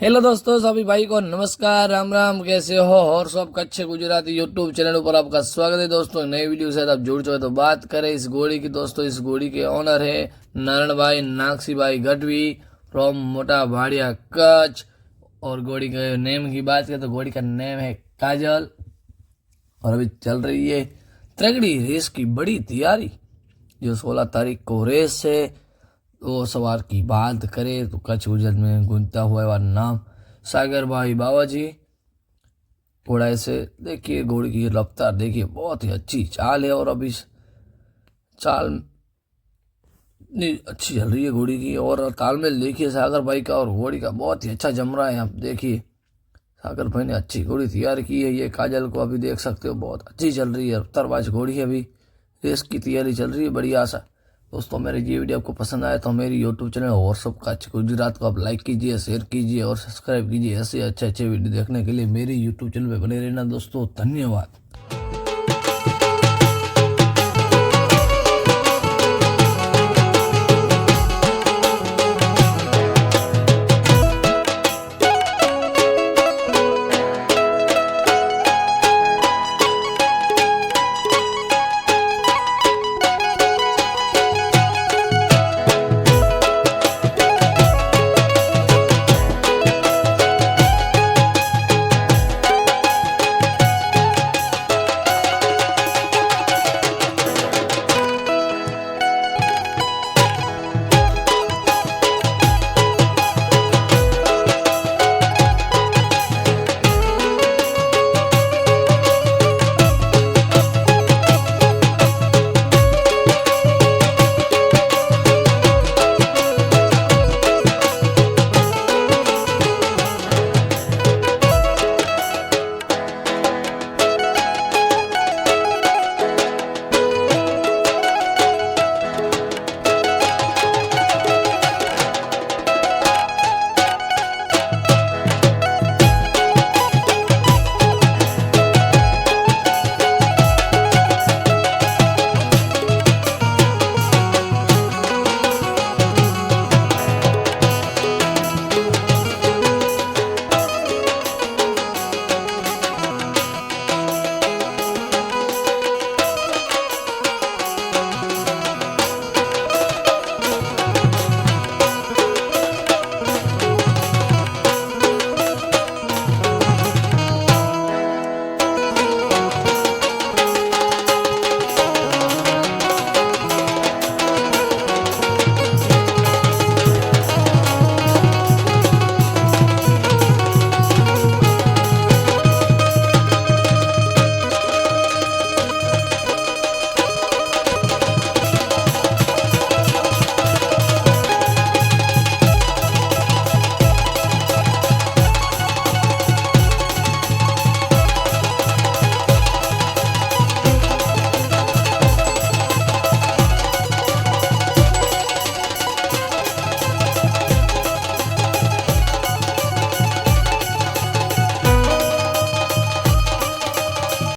Hello दोस्तों, सभी भाई को नमस्कार, राम राम। कैसे हो? और सब कच्छ गुजराती यूट्यूब चैनल पर आपका स्वागत है दोस्तों। नई वीडियो से आप जुड़ चुके। तो बात करें इस घोड़ी की दोस्तों, इस घोड़ी के ओनर है नारायण भाई नागसी भाई गढ़वी फ्रॉम मोटा भाड़िया कच्छ। और घोड़ी के नेम की बात करें तो घोड़ी का नेम है काजल। और अभी चल रही है त्रिगड़ी रेस की बड़ी तैयारी, जो 16 तारीख को रेस है। तो सवार की बात करें तो कच्छ गुजरात में गूंजता हुआ नाम सागर भाई बाबाजी घोड़ा से। देखिए घोड़ी की रफ्तार देखिए, बहुत ही अच्छी चाल है। और अभी चाल अच्छी चल रही है घोड़ी की। और तालमेल देखिए सागर भाई का और घोड़ी का बहुत ही अच्छा जम रहा है। आप देखिए सागर भाई ने अच्छी घोड़ी तैयार की है। ये काजल को अभी देख सकते हो, बहुत अच्छी चल रही है, रफ्तारबाज घोड़ी है। अभी रेस की तैयारी चल रही है, बढ़िया आशा। दोस्तों मेरी ये वीडियो आपको पसंद आए तो मेरी यूट्यूब चैनल और सब कच्छ गुजरात को आप लाइक कीजिए, शेयर कीजिए और सब्सक्राइब कीजिए। ऐसे अच्छे अच्छे वीडियो देखने के लिए मेरी यूट्यूब चैनल पर बने रहना दोस्तों। धन्यवाद।